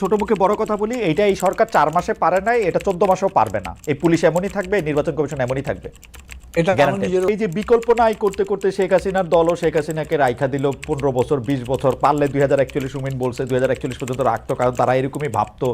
ছোট মুখে বড় কথা বলি, এইটা এই সরকার 4 মাসে পারে নাই, এটা 14 মাসেও পারবে না। এই পুলিশ এমনই থাকবে, নির্বাচন কমিশন এমনই থাকবে। এই যে বিকল্প নাই করতে করতে শেখ হাসিনার দলও শেখ হাসিনাকে রাইখা দিল 15 বছর 20 বছর, পারলে 2041 উমিন বলছে 2041 পর্যন্ত রাখতো, কারণ তারা এরকমই ভাবতো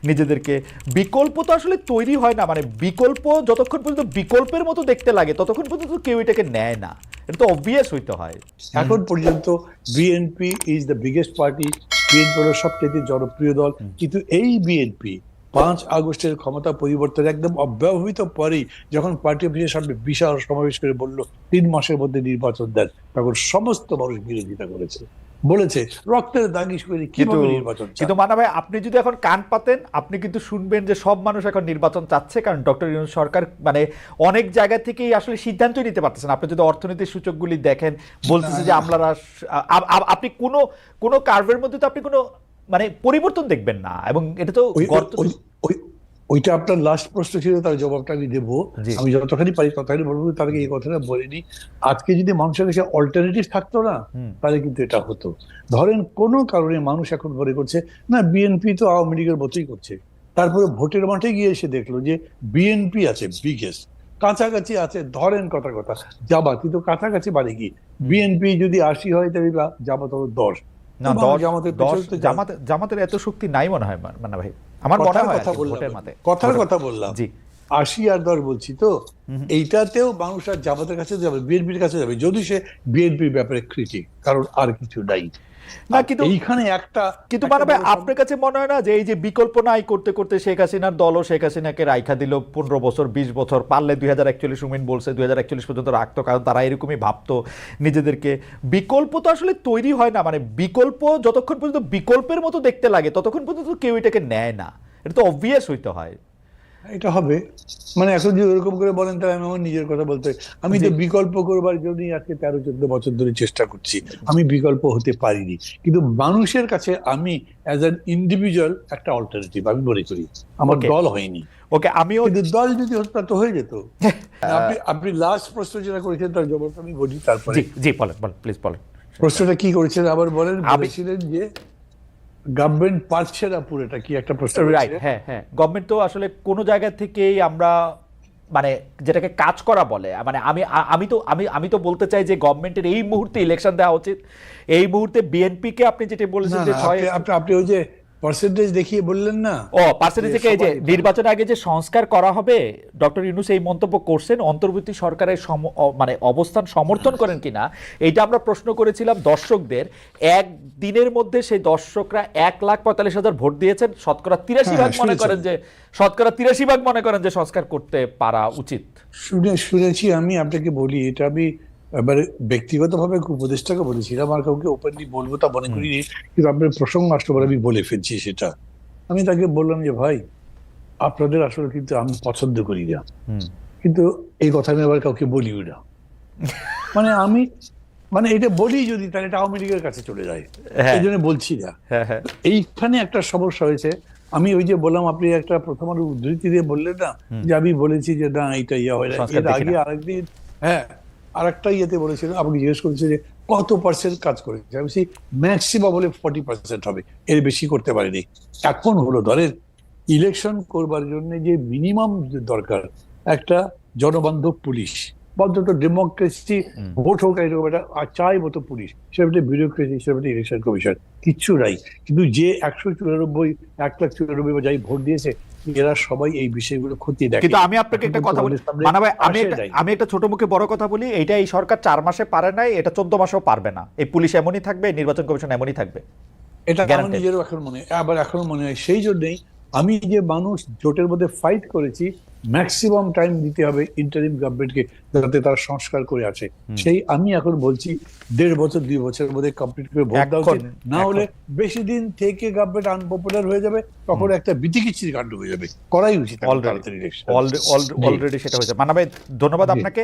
নিজেদেরকে। বিকল্প তো আসলে তৈরি হয় না, মানে বিকল্প যতক্ষণ পর্যন্ত বিকল্পের মতো দেখতে লাগে ততক্ষণ পর্যন্ত কেউ এটাকে নেয় না। এটা তো অবভিয়াস হইতে হয়। এখন পর্যন্ত BNP is the biggest party, BNP হলো সবচেয়ে জনপ্রিয় দল। কিন্তু এই বিএনপি 5 আগস্টের ক্ষমতা পরিবর্তনের একদম অব্যবহিত পরেই যখন পার্টি অফিসের সামনে বিশাল সমাবেশ করে বলল 3 মাসের মধ্যে নির্বাচন দেন, তখন সমস্ত মানুষ বিরোধিতা করেছে, বলেছে রক্তের দাগি করে কিভাবে নির্বাচন। কিন্তু মানা ভাই, আপনি যদি এখন কান পাতেন আপনি কিন্তু শুনবেন যে সব মানুষ এখন নির্বাচন চাচ্ছে, কারণ ডক্টর ইউনূস সরকার মানে অনেক জায়গা থেকেই আসলে সিদ্ধান্তই নিতে পারতেছেন। আপনি যদি অর্থনীতির সূচকগুলি দেখেন, বলতেছে যে আমরা আপনি কোনো কার্ভের মধ্যে তো আপনি কোনো মানে পরিবর্তন দেখবেন না, এবং এটা তো ওইটা আপনার লাস্ট প্রশ্ন ছিল, তার জবাবটা আমি দেবো। আমি যতখানি পারি ততখানি বলবো। তার আগে এই কথাটা বলিনি, আজকে যদি মানুষের কাছে অল্টারনেটিভ থাকতো না, তাহলে কিন্তু এটা হতো। ধরেন কোনো কারণে মানুষ এখন মনে করছে না বিএনপি তো আওয়ামী লীগের মতোই করছে, তারপরে ভোটের মাঠে গিয়ে এসে দেখলো যে বিএনপি আছে বিগেস্ট, কাছাকাছি আছে, ধরেন কথা জামাত, কিন্তু কাছাকাছি বাড়ে কি বিএনপি যদি 80 হয় তাহলে জামাত হলো 10 না। জামাতের এত শক্তি নাই মনে হয় মানা ভাই, আমার মনে হয়। কথার কথা বললাম, 80 আর 10 বলছি তো, এইটাতেও মানুষ আর জামাতের কাছে যাবে, বিএনপির কাছে যাবে যদি সে বিএনপির ব্যাপারে ক্রিটিক, কারণ আর কিছু নাই না। কিন্তু এইখানে কিন্তু মানে ভাই, আপনার কাছে মনে হয় না যে এই যে বিকল্প নাই করতে করতে শেখ হাসিনার দলও শেখ হাসিনাকে রাইখা দিল 15 বছর 20 বছর, পারলে 2041 উমিন বলছে 2041 পর্যন্ত রাখতো, কারণ তারা এরকমই ভাবতো নিজেদেরকে। বিকল্প তো আসলে তৈরি হয় না, মানে বিকল্প যতক্ষণ পর্যন্ত বিকল্পের মতো দেখতে লাগে ততক্ষণ পর্যন্ত কেউ এটাকে নেয় না। এটা তো অবভিয়াস হইতে হয়। এটা হবে মানে এখন যদি ওরকম করে বলেন তাহলে আমি আমার নিজের কথা বলতে, আমি তো বিকল্প করবার জন্যই আজকে 13-14 বছর ধরে চেষ্টা করছি। আমি বিকল্প হতে পারিনি, কিন্তু মানুষের কাছে আমি অ্যাজ অ্যান ইন্ডিভিজুয়াল একটা অল্টারনেটিভ আমি মনে করি। আমার দল হয়নি, ওকে, আমিও কিন্তু দল যদি হতো তা তো হয়ে যেত। আপনি লাস্ট প্রশ্ন যেটা করেছেন তার জবাবটা আমি বলি, তারপরে জি বলেন প্লিজ বলেন। প্রশ্নটা কি করেছেন আবার বলেন। বলেছিলেন যে গভর্নমেন্ট পারছে না পুরোটা, কি একটা প্রশ্ন। রাইট, হ্যাঁ হ্যাঁ, গভর্নমেন্ট তো আসলে কোনো জায়গা থেকেই আমরা মানে যেটাকে কাজ করা বলে, মানে আমি তো বলতে চাই যে গভর্নমেন্টের এই মুহূর্তে ইলেকশন দেওয়া উচিত। এই মুহূর্তে বিএনপি কে আপনি যেটা বলেছেন যে আপনি ওই যে পার্সেন্টেজ দেখিয়ে বললেন না, পার্সেন্টেজ থেকে এই যে নির্বাচনের আগে যে সংস্কার করা হবে, ডক্টর ইউনূস এই মন্তব্য করছেন, অন্তর্বর্তী সরকারের মানে অবস্থান সমর্থন করেন কিনা এইটা আমরা প্রশ্ন করেছিলাম দর্শকদের। এক দিনের মধ্যে সেই দর্শকরা 1,45,000 ভোট দিয়েছেন, শতকরা 83% মনে করেন যে সংস্কার করতে পারা উচিত। শুনেছি। আমি আপনাকে বলি, এটা আমি এবারে ব্যক্তিগতভাবে উপদেষ্টাকে বলেছিলাম, আর কাউকে ওপেনলি বলবো তা মনে করিনি, কিন্তু আপনার প্রসঙ্গ আসতে পারে আমি বলে ফেলছি সেটা। আমি তাকে বললাম যে ভাই, আপনাদের আসলে কিন্তু আমি পছন্দ করি না, কিন্তু এই কথা আমি আবার কাউকে বলিও না। মানে এটা বলি যদি, তাহলে এটা আওয়ামী লীগের কাছে চলে যায়, এই জন্য বলছি না। এইখানে একটা সমস্যা হয়েছে। আমি ওই যে বললাম, আপনি একটা প্রথম উদ্ধৃতি দিয়ে বললেন না যে আমি বলেছি যে না এটা ইয়া হয় না, এর আগে আরেকদিন আরেকটা ইয়েতে বলেছিল, আমাকে জিজ্ঞেস করেছে যে কত পার্সেন্ট কাজ করেছে, আমি ম্যাক্সিমাম বলে 40% হবে, এর বেশি করতে পারিনি। এখন হলো ধরেন ইলেকশন করবার জন্য যে মিনিমাম দরকার একটা জনবান্ধব পুলিশ, অন্তত ডেমোক্রেসি, ভোট হোক এরকম একটা চাই মতো পুলিশ, সেটা বিউরোক্রেসি, সেটা ইলেকশন কমিশন, কিচ্ছু নাই। কিন্তু যে 1,94 বা যাই ভোট দিয়েছে, এরা সবাই এই বিষয়গুলো খতিয়ে দেখে। কিন্তু আমি আপনাকে একটা কথা বলি মানা ভাই, আমি একটা ছোট মুখে বড় কথা বলি, এইটা এই সরকার 4 মাসে পারে নাই, এটা 14 মাসেও পারবে না। এই পুলিশ এমনই থাকবে, নির্বাচন কমিশন এমনই থাকবে, এটা আমার নিজেরও এখনো মনে হয়। সেই জন্যই আমি যে মানুষ জোটের মধ্যে ফাইট করেছি, ম্যাক্সিমাম টাইম দিতে হবে ইন্টারিম গভর্নমেন্টকে, যাতে তারা সংস্কার করে আছে। সেই আমি এখন বলছি 1.5 বছর 2 বছরের মধ্যে কমপ্লিট করে ভোট দেওয়া উচিত, না হলে বেশি দিন থেকে গভর্নমেন্ট আনপপুলার হয়ে যাবে, তখন একটা বিতিকিচ্ছিরি কাণ্ড হয়ে যাবে। করাই উচিত অলরেডি সেটা হয়েছে। মানা ভাই ধন্যবাদ আপনাকে।